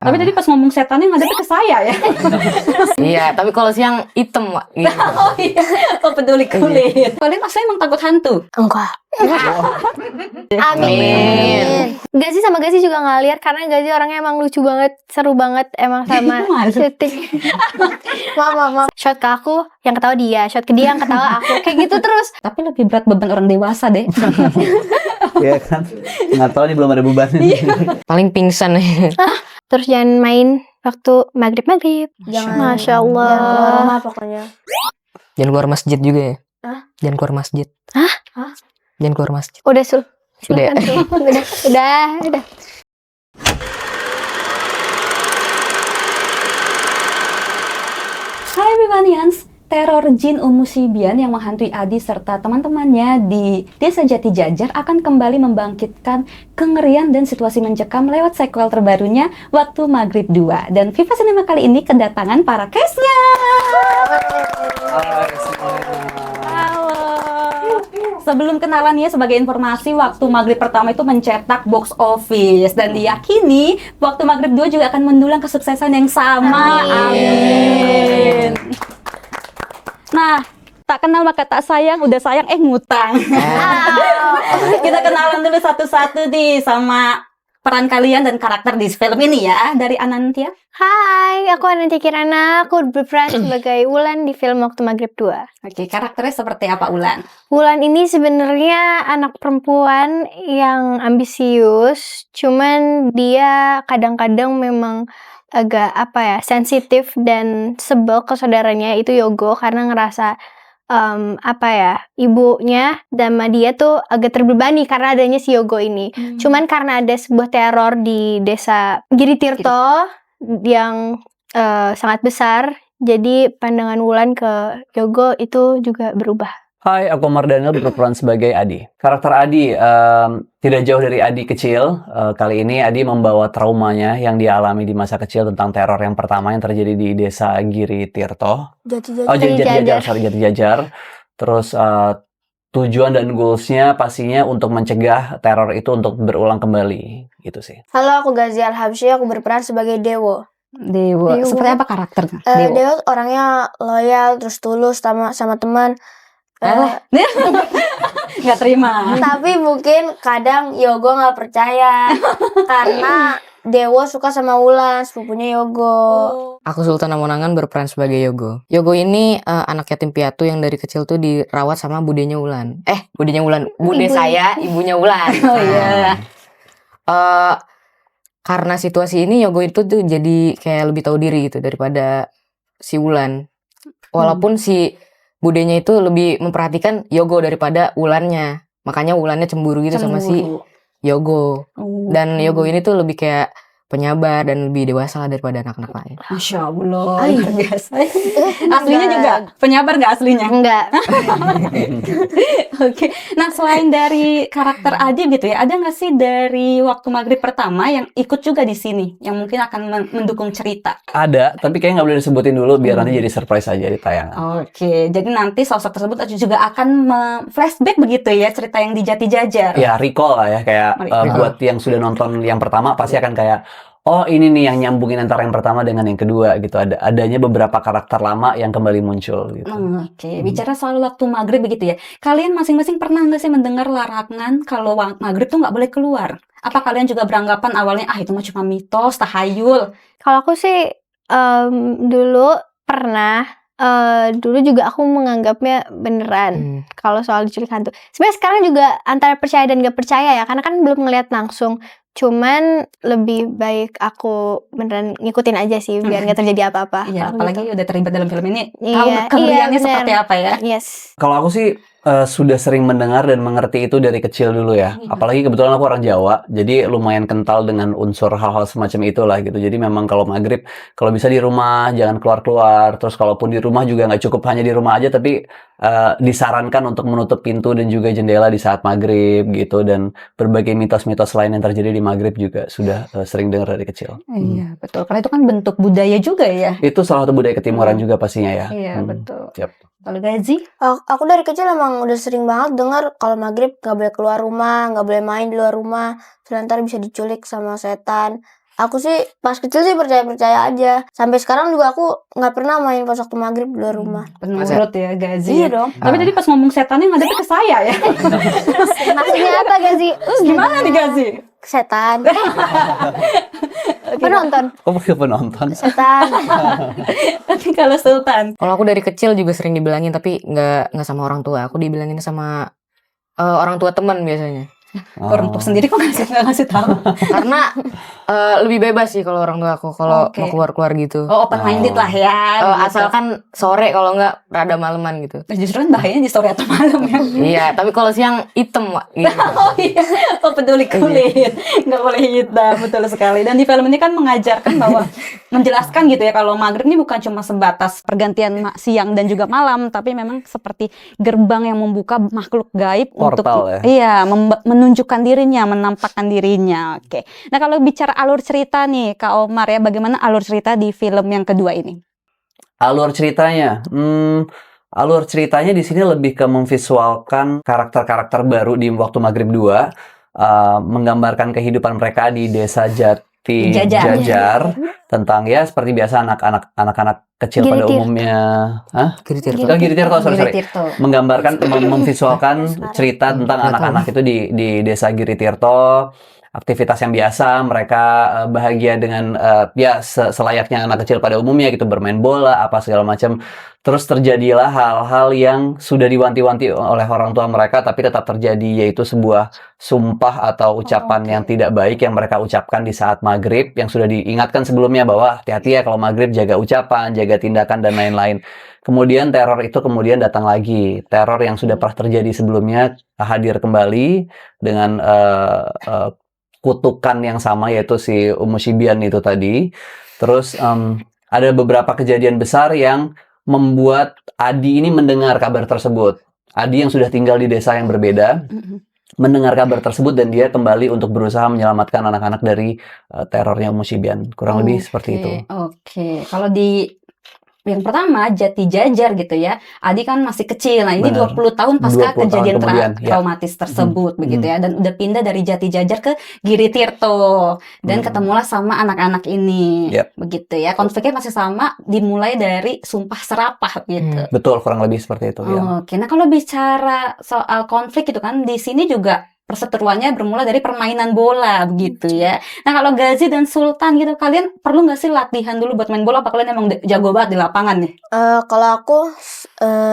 Tapi tadi pas ngomong setannya ngadepnya ke saya ya. Iya, tapi kalau siang hitam, Wak. Gitu. Oh iya, oh peduli kulit. Kalian asli emang takut hantu? Enggak. Amin. Gazi sama Gazi juga nggak lihat karena Gazi orangnya emang lucu banget, seru banget emang sama syuting. Maaf. Shot ke aku yang ketawa dia, shot ke dia yang ketawa aku, kayak gitu terus. Tapi lebih berat beban orang dewasa deh. Iya kan? Nggak tahu nih, belum ada beban. Paling pingsan. Terus jangan main waktu maghrib. Jangan. Masya Allah. Jangan keluar rumah pokoknya. Jangan keluar masjid juga ya. Hah? Jangan keluar masjid. Hah? Jangan keluar masjid. Udah Sul. Sudah ya? Udah. Hai Bivanians, teror jin Umusibian yang menghantui Adi serta teman-temannya di Desa Jati Jajar akan kembali membangkitkan kengerian dan situasi mencekam lewat sequel terbarunya Waktu Maghrib 2. Dan Viva Cinema kali ini kedatangan para cast-nya. Halo. Sebelum kenalannya, sebagai informasi, Waktu Maghrib pertama itu mencetak box office dan diyakini Waktu Maghrib 2 juga akan mendulang kesuksesan yang sama. Amin. Nah, tak kenal maka tak sayang, udah sayang ngutang. Kita kenalan dulu satu-satu nih sama peran kalian dan karakter di film ini ya. Dari Anantia. Hai, aku Anantia Kirana. Aku berperan sebagai Wulan di film Waktu Maghrib 2. Oke, karakternya seperti apa Ulan? Wulan ini sebenarnya anak perempuan yang ambisius, cuman dia kadang-kadang memang agak sensitif dan sebel ke saudaranya itu Yogo karena ngerasa ibunya dan dia tuh agak terbebani karena adanya si Yogo ini. Cuman karena ada sebuah teror di desa Giritirto yang sangat besar, jadi pandangan Wulan ke Yogo itu juga berubah. Hai, aku Omar Daniel, berperan sebagai Adi. Karakter Adi tidak jauh dari Adi kecil. Kali ini Adi membawa traumanya yang dialami di masa kecil tentang teror yang pertama yang terjadi di desa Giri Tirto. Jati Jajar. Terus tujuan dan goalsnya pastinya untuk mencegah teror itu untuk berulang kembali, gitu sih. Halo, aku Gazi Al-Habsyi, aku berperan sebagai Dewo. Dewa. Seperti apa karakternya? Dewo orangnya loyal, terus tulus sama teman. Nggak terima. Tapi mungkin kadang Yogo nggak percaya karena Dewo suka sama Wulan, sepupunya Yogo. Aku Sultan Amonangan berperan sebagai Yogo. Yogo ini anak yatim piatu yang dari kecil tuh dirawat sama budenya Wulan. Bude saya, ibunya Wulan. Oh iya. Karena situasi ini Yogo itu tuh jadi kayak lebih tahu diri gitu daripada si Wulan. Walaupun si budenya itu lebih memperhatikan Yogo daripada Wulannya. Makanya Wulannya cemburu gitu sama si Yogo. Dan Yogo ini tuh lebih kayak penyabar dan lebih dewasa lah daripada anak-anak lain. Masya Allah, luar biasa. Aslinya juga penyabar nggak aslinya? Enggak. Oke. Nah, selain dari karakter Adi gitu ya, ada nggak sih dari Waktu Maghrib pertama yang ikut juga di sini, yang mungkin akan mendukung cerita? Ada, tapi kayaknya nggak boleh disebutin dulu biar nanti jadi surprise aja di tayangan. Oke, jadi nanti sosok tersebut juga akan flashback begitu ya, cerita yang di Jati Jajar. Ya, recall lah ya, kayak buat yang sudah nonton yang pertama pasti akan kayak, oh ini nih yang nyambungin antara yang pertama dengan yang kedua gitu. Adanya beberapa karakter lama yang kembali muncul gitu. Oke, bicara soal Waktu Maghrib begitu ya. Kalian masing-masing pernah nggak sih mendengar larangan kalau maghrib tuh nggak boleh keluar? Apa kalian juga beranggapan awalnya itu mah cuma mitos, tahayul? Kalau aku sih dulu pernah, dulu juga aku menganggapnya beneran kalau soal diculik hantu. Sebenarnya sekarang juga antara percaya dan gak percaya ya, karena kan belum ngeliat langsung. Cuman lebih baik aku beneran ngikutin aja sih biar gak terjadi apa-apa. Iya, apalagi udah terlibat dalam film ini, tahu Iya, kengeriannya bener. seperti apa ya? Yes. Kalau aku sih sudah sering mendengar dan mengerti itu dari kecil dulu ya. Apalagi kebetulan aku orang Jawa, jadi lumayan kental dengan unsur hal-hal semacam itulah gitu. Jadi memang kalau maghrib, kalau bisa di rumah jangan keluar-keluar. Terus kalaupun di rumah juga nggak cukup hanya di rumah aja, tapi disarankan untuk menutup pintu dan juga jendela di saat maghrib gitu. Dan berbagai mitos-mitos lain yang terjadi di maghrib juga sudah sering dengar dari kecil. Iya, betul. Karena itu kan bentuk budaya juga ya. Itu salah satu budaya ketimuran juga pastinya ya. Iya, betul. Siap. Kalau Gazi? Aku dari kecil emang udah sering banget dengar kalau maghrib nggak boleh keluar rumah, nggak boleh main di luar rumah, soalnya ntar bisa diculik sama setan. Aku sih pas kecil sih percaya-percaya aja. Sampai sekarang juga aku nggak pernah main pas waktu maghrib di luar rumah. Penurut ya Gazi. Iya dong. Tapi tadi pas ngomong setannya ngadepnya ke saya ya. Maksudnya apa gak sih? Gimana nih Gazi? Setan. Penonton. Oh, pakai penonton. Setan. Tapi kalau Sultan, Kalau aku dari kecil juga sering dibilangin, tapi nggak sama orang tua. Aku dibilangin sama orang tua teman biasanya. orang tua sendiri kok nggak ngasih tahu? Karena lebih bebas sih kalau orang tua aku kalau Oke. mau keluar-keluar gitu. Oh, open minded lah ya. gitu. Asalkan sore, kalau nggak rada maleman gitu. Nah, justru kan bahayanya di sore atau malam ya. Iya, tapi kalau siang hitam, Wak, gitu. Oh iya, oh peduli kulit, nggak boleh hitam, betul sekali. Dan di film ini kan mengajarkan bahwa menjelaskan gitu ya kalau maghrib ini bukan cuma sebatas pergantian siang dan juga malam, tapi memang seperti gerbang yang membuka makhluk gaib untuk Portal ya? iya menunjukkan dirinya, menampakkan dirinya. Oke. Nah kalau bicara alur cerita nih, Kak Omar ya, bagaimana alur cerita di film yang kedua ini? Alur ceritanya, alur ceritanya di sini lebih ke memvisualkan karakter-karakter baru di waktu Maghrib 2, menggambarkan kehidupan mereka di desa Jati Jajar. Jajar, tentang ya seperti biasa anak-anak kecil pada Giri Tirto. umumnya. Hah? Giri Tirto. Oh, Giri Tirto, sorry. Giri Tirto. Menggambarkan, memvisualkan cerita tentang Nggak tahu. anak-anak itu di desa Giri Tirto, aktivitas yang biasa, mereka bahagia dengan ya selayaknya anak kecil pada umumnya gitu, bermain bola apa segala macam. Terus terjadilah hal-hal yang sudah diwanti-wanti oleh orang tua mereka tapi tetap terjadi, yaitu sebuah sumpah atau ucapan yang tidak baik yang mereka ucapkan di saat maghrib, yang sudah diingatkan sebelumnya bahwa hati-hati ya kalau maghrib, jaga ucapan, jaga tindakan dan lain-lain. Kemudian teror itu kemudian datang lagi, teror yang sudah pernah terjadi sebelumnya hadir kembali dengan kutukan yang sama, yaitu si Umushibian itu tadi. Terus ada beberapa kejadian besar yang membuat Adi ini mendengar kabar tersebut. Adi yang sudah tinggal di desa yang berbeda mendengar kabar tersebut dan dia kembali untuk berusaha menyelamatkan anak-anak dari terornya Umushibian. Kurang lebih seperti itu. Oke, kalau di yang pertama Jati Jajar gitu ya, Adi kan masih kecil. Nah ini Benar. 20 tahun pasca 20 tahun kejadian kemudian, ya. traumatis tersebut begitu ya, dan udah pindah dari Jati Jajar ke Giri Tirto dan ketemulah sama anak-anak ini. Yap. Begitu ya, konfliknya masih sama, dimulai dari sumpah serapah gitu. Betul, kurang lebih seperti itu. Ya. Oke, nah kalau bicara soal konflik gitu kan, di sini juga perseteruannya bermula dari permainan bola begitu ya. Nah kalau Gazi dan Sultan gitu, kalian perlu nggak sih latihan dulu buat main bola? Apa kalian emang jago banget di lapangan nih? Kalau aku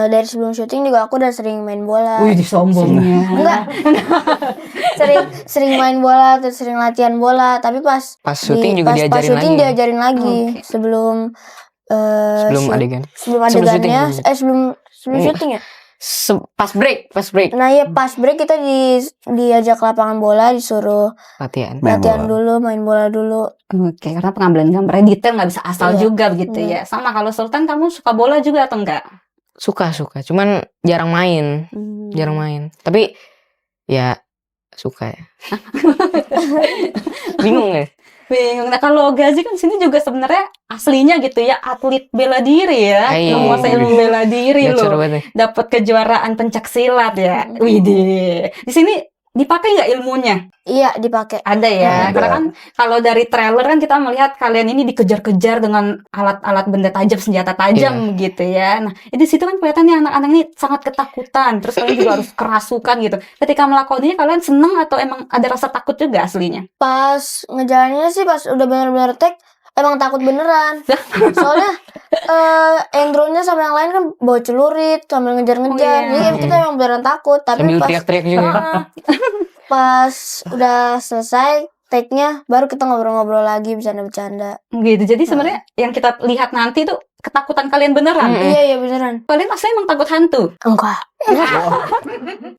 dari sebelum syuting juga aku udah sering main bola. Wih, disombongnya. Enggak. sering main bola, terus sering latihan bola, tapi pas syuting juga pas diajarin syuting lagi. diajarin lagi. Oke. Sebelum Sebelum shoot- adegan. sebelum Sebelum adegannya syuting. sebelum syuting ya. Pas break. Nah ya pas break kita diajak ke lapangan bola, disuruh Latihan. Main latihan bola. dulu, main bola dulu. Oke, karena pengambilan gambarnya detail, nggak bisa asal Iya. juga begitu ya. Sama kalau Sultan, kamu suka bola juga atau enggak? Suka. Cuman jarang main. Tapi ya suka ya. Bingung ya? Bingung. Nah kalau Gazi kan sini juga sebenarnya aslinya gitu ya, atlet bela diri ya, Hai. menguasai ilmu bela diri Gacor loh. banget nih. Dapat kejuaraan pencak silat ya. Widih. Di sini dipakai nggak ilmunya? Iya dipakai. Ada ya. Ada. Karena kan kalau dari trailer kan kita melihat kalian ini dikejar-kejar dengan alat-alat benda tajam, senjata tajam gitu ya. Nah, di situ kan kelihatannya anak-anak ini sangat ketakutan. Terus kalian juga harus kerasukan gitu. Ketika melakoninya kalian seneng atau emang ada rasa takut juga aslinya? Pas ngejalaninnya sih pas udah benar-benar take emang takut beneran. Soalnya Andrew-nya sama yang lain kan bawa celurit sambil ngejar-ngejar. Oh, iya. Jadi kita emang beneran takut. Tapi Sambil pas teriak-teriak juga. pas udah selesai take-nya baru kita ngobrol-ngobrol lagi, bercanda-bercanda. Gitu. Jadi sebenarnya yang kita lihat nanti tuh ketakutan kalian beneran. Iya beneran. Kalian aslinya emang takut hantu. Enggak.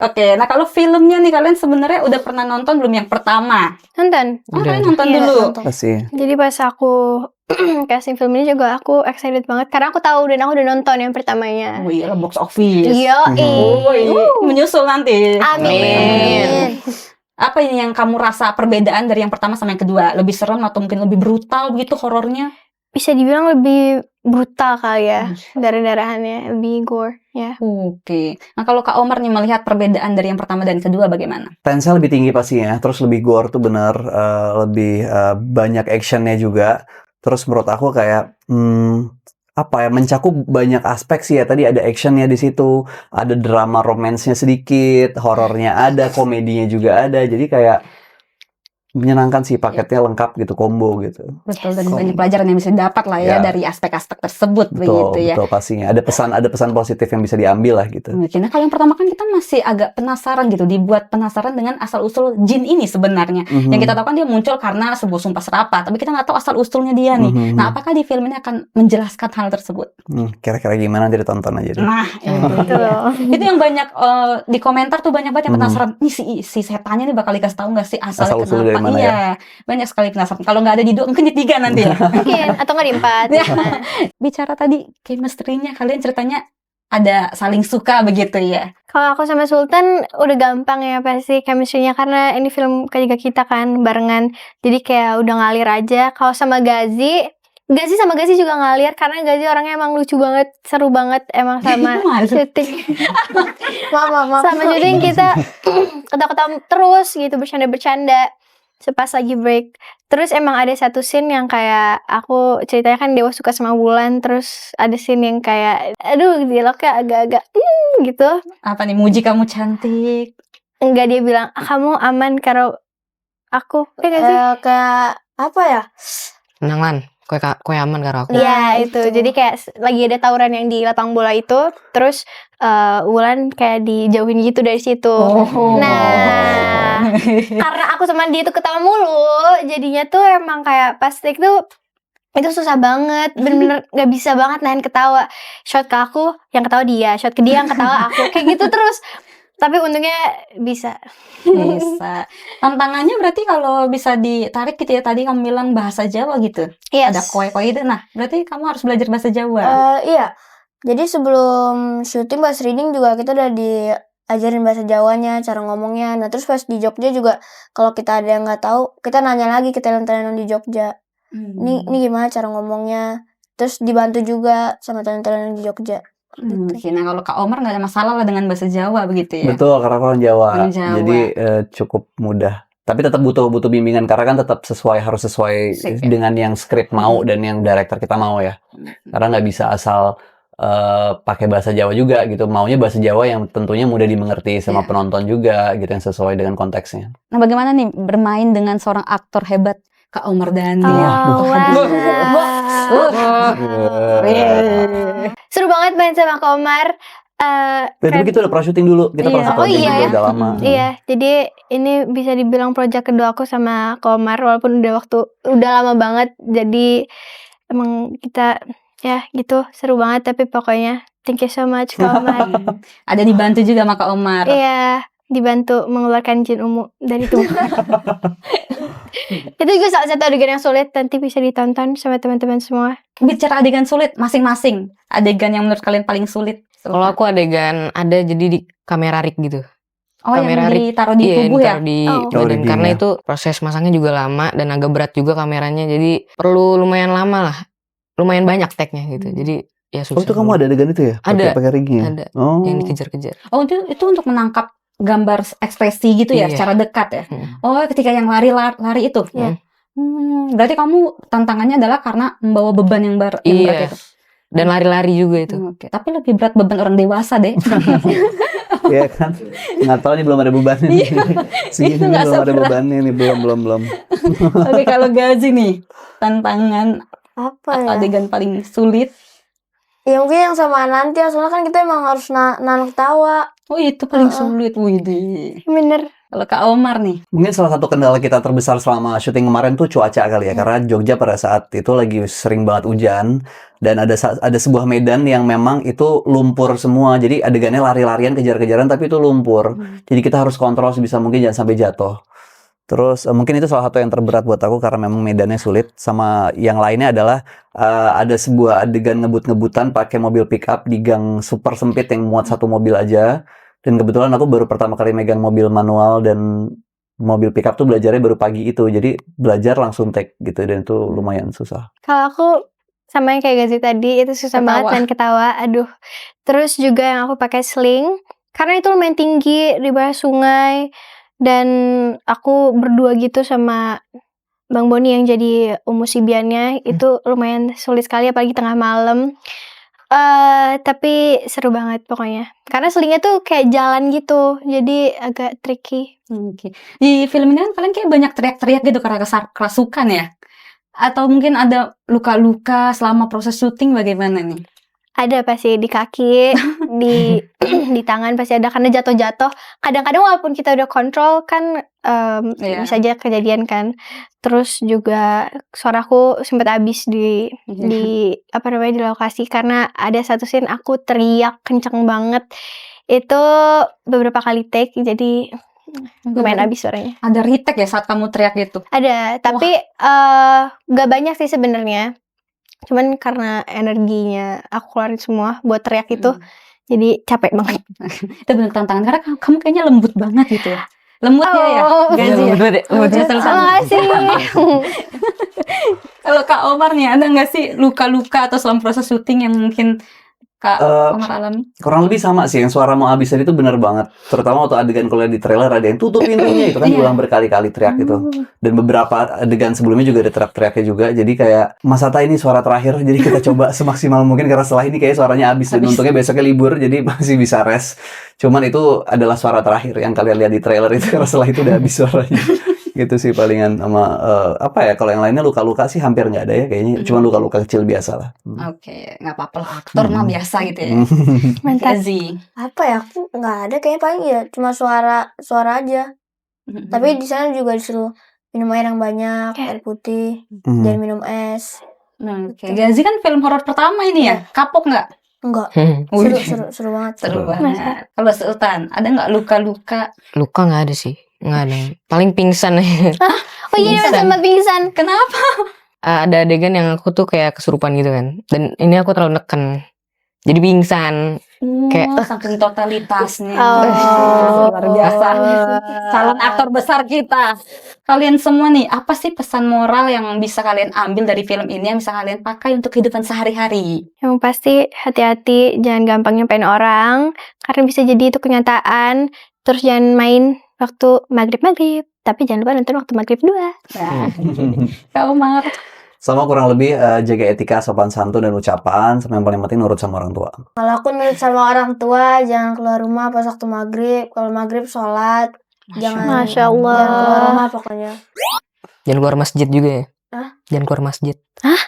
Oke, nah kalau filmnya nih kalian sebenarnya udah pernah nonton belum yang pertama? Nonton. Oh, Udah. kalian nonton Iya, dulu. nonton. Masih. Jadi pas aku casting film ini juga aku excited banget karena aku tahu dan aku udah nonton yang pertamanya. Oh iya, box office. Yo, Oh, iya. Menyusul nanti. Amin. Apa ini yang kamu rasa perbedaan dari yang pertama sama yang kedua? Lebih serem atau mungkin lebih brutal begitu horornya? Bisa dibilang lebih brutal kali ya, darah-darahannya lebih gore ya. Oke. Nah, kalau Kak Omar nih melihat perbedaan dari yang pertama dan kedua bagaimana? Tensnya lebih tinggi pastinya, terus lebih gore tuh bener, lebih banyak actionnya juga. Terus menurut aku kayak apa ya, mencakup banyak aspek sih ya. Tadi ada actionnya di situ, ada drama romansnya sedikit, horornya ada, komedinya juga ada. Jadi kayak menyenangkan sih, paketnya lengkap gitu, combo gitu. Betul, dan banyak pelajaran yang bisa didapat lah ya Ya. dari aspek-aspek tersebut Betul, begitu ya. betul pastinya. Ada pesan positif yang bisa diambil lah gitu. Oke, nah kalau yang pertama kan kita masih agak penasaran gitu, dibuat penasaran dengan asal-usul jin ini sebenarnya. Yang kita tahu kan dia muncul karena sebuah sumpah serapah, tapi kita nggak tahu asal-usulnya dia nih. Nah, apakah di film ini akan menjelaskan hal tersebut? Kira-kira gimana, nanti ditonton aja deh. Nah, itu Betul. itu yang banyak di komentar tuh banyak banget yang penasaran. Nih si setannya nih bakal dikasih tahu nggak sih asalnya Asal-usul dari kenapa? mana Iya, banyak sekali penasaran. Kalau nggak ada di 2, mungkin di 3 nanti ya. Mungkin atau nggak di 4. Ya. Bicara tadi chemistry-nya, kalian ceritanya ada saling suka begitu ya? Kalau aku sama Sultan udah gampang ya pasti chemistry-nya, karena ini film ketiga kita kan barengan. Jadi kayak udah ngalir aja. Kalau sama Gazi sama Gazi juga ngalir karena Gazi orangnya emang lucu banget, seru banget emang sama Malu. syuting. Maaf. Sama syuting kita ketawa-ketawa terus gitu, bercanda-bercanda sepas lagi break. Terus emang ada satu scene yang kayak aku ceritanya kan Dewa suka sama Wulan, terus ada scene yang kayak aduh dialognya agak-agak gitu. Apa nih, muji kamu cantik. Enggak, dia bilang kamu aman karo aku. Iya gak sih? Kayak apa ya? Tenang Lan, kue aman karo aku. Iya itu. Jadi kayak lagi ada tawuran yang di lapang bola itu, terus Wulan kayak dijauhin gitu dari situ. Nah, karena aku sama dia tuh ketawa mulu, jadinya tuh emang kayak pas take tuh itu susah banget, bener-bener gak bisa banget nahan ketawa. Shot ke aku, yang ketawa dia, shot ke dia, yang ketawa aku, kayak gitu terus. Tapi untungnya bisa. Bisa. Tantangannya berarti kalau bisa ditarik gitu ya, tadi kamu bilang bahasa Jawa gitu. Yes. Ada koe-koe itu. Nah, berarti kamu harus belajar bahasa Jawa. Iya. Jadi sebelum syuting pas reading juga kita udah diajarin bahasa Jawanya, cara ngomongnya. Nah terus pas di Jogja juga kalau kita ada yang nggak tahu, kita nanya lagi ke talent-talent di Jogja. Ini gimana cara ngomongnya? Terus dibantu juga sama talent-talent di Jogja. Oke, nah kalau Kak Omar nggak ada masalah lah dengan bahasa Jawa begitu ya? Betul, karena aku orang Jawa. Orang Jawa. Jadi cukup mudah. Tapi tetap butuh bimbingan karena kan tetap harus sesuai Sip, ya. dengan yang skrip mau dan yang director kita mau ya. Karena nggak bisa asal pakai bahasa Jawa juga gitu. Maunya bahasa Jawa yang tentunya mudah dimengerti sama penonton juga gitu, yang sesuai dengan konteksnya. Nah, bagaimana nih bermain dengan seorang aktor hebat Kak Omar Dhani? Oh, seru banget main sama Kak Omar. Tapi kita udah pernah syuting dulu, kita pernah satu Oh iya juga ya? udah lama. Iya, jadi ini bisa dibilang proyek kedua aku sama Kak Omar, walaupun udah lama banget. Jadi emang kita ya gitu seru banget, tapi pokoknya thank you so much Kak Omar. Ada dibantu juga sama Kak Omar. Iya, dibantu mengeluarkan jin ungu dari tubuh. Itu juga salah satu adegan yang sulit, nanti bisa ditonton sama teman-teman semua. Bicara adegan sulit, masing-masing adegan yang menurut kalian paling sulit. Kalau aku adegan ada jadi di kamera rig gitu. Oh, kamera yang ditaruh di tubuh ya? ditaruh di Oh. badan. Di Karena dinding, itu proses masangnya juga lama dan agak berat juga kameranya. Jadi perlu lumayan lama lah. Lumayan banyak tag-nya gitu. Jadi ya susah. Oh itu kamu ada adegan itu ya? Ada. Pakai rigging ya? Ada. Oh. Yang dikejar-kejar. Oh, itu untuk menangkap gambar ekspresi gitu ya, Iya. secara dekat ya? Hmm. Oh, ketika yang lari itu? Iya. Berarti kamu tantangannya adalah karena membawa beban yang berat Iya. itu? Dan lari-lari juga itu. Oke, tapi lebih berat beban orang dewasa deh. Iya kan? Nggak tahu nih, belum ada bebannya nih. Segini Itu nggak belum ada seberat. bebannya nih, belum. Oke, kalau Gazi nih, tantangan Apa atau ya? adegan paling sulit? Ya mungkin yang sama nanti, soalnya kan kita emang harus nahan ketawa. Oh, itu paling sulit. Widih. Bener. Kalau Kak Omar nih, Mungkin salah satu kendala kita terbesar selama syuting kemarin tuh cuaca kali ya. Karena Jogja pada saat itu lagi sering banget hujan. Dan ada sebuah medan yang memang itu lumpur semua. Jadi adegannya lari-larian, kejar-kejaran, tapi itu lumpur. Jadi kita harus kontrol sebisa mungkin jangan sampai jatuh. Terus mungkin itu salah satu yang terberat buat aku karena memang medannya sulit. Sama yang lainnya adalah ada sebuah adegan ngebut-ngebutan pakai mobil pick up di gang super sempit yang muat satu mobil aja. Dan kebetulan aku baru pertama kali megang mobil manual dan mobil pick up tuh belajarnya baru pagi itu. Jadi belajar langsung take gitu dan itu lumayan susah. Kalau aku sama yang kayak Gazi tadi, itu susah banget Ketawa. dan ketawa. Aduh. Terus juga yang aku pakai sling karena itu lumayan tinggi di bawah sungai dan aku berdua gitu sama Bang Boni yang jadi umusibiannya itu lumayan sulit sekali apalagi tengah malam. Tapi seru banget pokoknya. Karena selingnya tuh kayak jalan gitu, jadi agak tricky. Oke. Di film ini kan kalian kayak banyak teriak-teriak gitu karena kerasukan ya? Atau mungkin ada luka-luka selama proses syuting bagaimana nih? Ada pasti di kaki, di di tangan pasti ada karena jatuh-jatuh. Kadang-kadang walaupun kita udah kontrol kan Iya. bisa aja kejadian kan. Terus juga suaraku sempat habis di apa namanya di lokasi karena ada satu scene aku teriak kenceng banget. Itu beberapa kali take jadi lumayan habis suaranya. Ada retake ya saat kamu teriak gitu? Ada, tapi gak banyak sih sebenarnya. Cuman karena energinya aku keluarin semua buat teriak itu, jadi capek banget. Itu bener tantangan karena kamu kayaknya lembut banget gitu ya. Lembut ya? Gazi ya? Lembut ya. Makasih. Kalau Kak Omar nih ada nggak sih luka-luka atau selama proses syuting yang mungkin Kak Omar alami? Kurang lebih sama sih, yang suara mau habis tadi itu bener banget. Terutama waktu adegan kalau di trailer ada yang tutup pintunya itu kan Iya. diulang berkali-kali teriak itu. Dan beberapa adegan sebelumnya juga ada teriak-teriaknya juga. Jadi kayak Mas Atta ini suara terakhir, jadi kita coba semaksimal mungkin karena setelah ini kayak suaranya habis dan untungnya besoknya libur jadi masih bisa rest. Cuman itu adalah suara terakhir yang kalian lihat di trailer itu karena setelah itu udah habis suaranya. Gitu sih palingan sama apa ya, kalau yang lainnya luka-luka sih hampir nggak ada ya kayaknya, cuma luka-luka kecil biasa lah. Oke, nggak apa-apa lah. Aktor mah biasa gitu ya. Mantap. Gazi. Apa ya, aku nggak ada kayaknya, paling ya cuma suara aja. Tapi di sana juga disuruh minum air yang banyak, air putih, jangan minum es. Oke, Gazi kan film horor pertama ini ya. Kapok nggak? Enggak, Wih, seru banget. seru banget. Kalau Sultan, ada nggak luka-luka? Luka nggak ada sih, nggak ada. Paling pingsan. Oh iya, Pingsan. sama pingsan. Kenapa? Ada adegan yang aku tuh kayak kesurupan gitu kan, dan ini aku terlalu neken, jadi pingsan. Kayak, saking totalitasnya. Oh. Luar biasa. Calon aktor besar kita. Kalian semua nih, apa sih pesan moral yang bisa kalian ambil dari film ini yang bisa kalian pakai untuk kehidupan sehari-hari? Yang pasti hati-hati, jangan gampang nyumpain orang karena bisa jadi itu kenyataan. Terus jangan main waktu maghrib, tapi jangan lupa nonton waktu maghrib 2. Nah, Kak Omar. Sama kurang lebih jaga etika, sopan santun dan ucapan, sama yang paling penting nurut sama orang tua. Kalau aku nurut sama orang tua, jangan keluar rumah pas waktu maghrib. Kalau maghrib sholat, jangan Masya Allah. jangan keluar rumah pokoknya. Jangan keluar masjid juga ya. Hah? Jangan keluar masjid. Hah?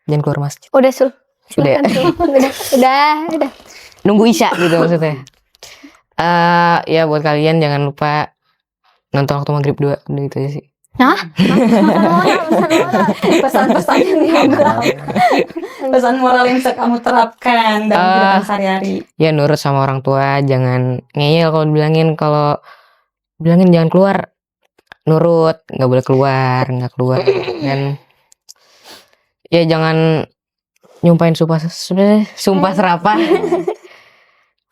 Jangan keluar masjid. Udah Sul. Udah ya? Udah. Nunggu isya gitu maksudnya. Ya buat kalian jangan lupa nonton waktu maghrib 2. Udah gitu aja sih. Pesan-pesan yang diambil. Pesan moral yang bisa kamu terapkan dalam kehidupan sehari-hari. Ya nurut sama orang tua, jangan ngeyel kalau bilangin jangan keluar, nurut, nggak boleh keluar, nggak keluar. Dan ya jangan nyumpahin sumpah serapah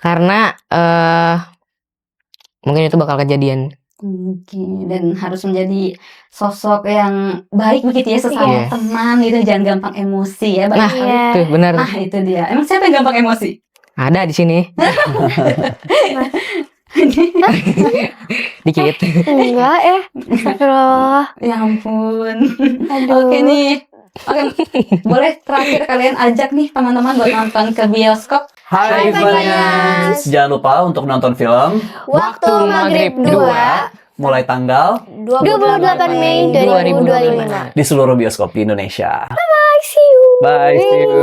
karena mungkin itu bakal kejadian. Oke, dan harus menjadi sosok yang baik begitu ya, sesama Iya. teman gitu, jangan gampang emosi ya. Bang. Nah, Iya. tuh benar. Ah, itu dia. Emang siapa yang gampang emosi? Ada di sini. Dikit. Enggak ya. Astagfirullah. Ya ampun. Aduh. Oke nih. Oke, boleh terakhir kalian ajak nih teman-teman buat nonton ke bioskop. Hai Fans, jangan lupa untuk nonton film Waktu maghrib 2 mulai tanggal 28 Mei 2025 di seluruh bioskop di Indonesia. See you. Bye, see you.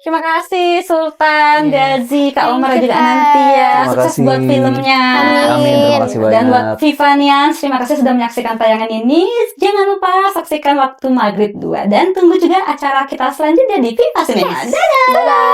Terima kasih Sultan, Gazi, Kak Omar dan juga Kak. Anantia. Terima Sukses kasih. buat filmnya. Amin, terima kasih banyak. Dan buat Vivanians, terima kasih sudah menyaksikan tayangan ini. Jangan lupa saksikan Waktu Maghrib 2 dan tunggu juga acara kita selanjutnya di Viva Cinema. Dadah.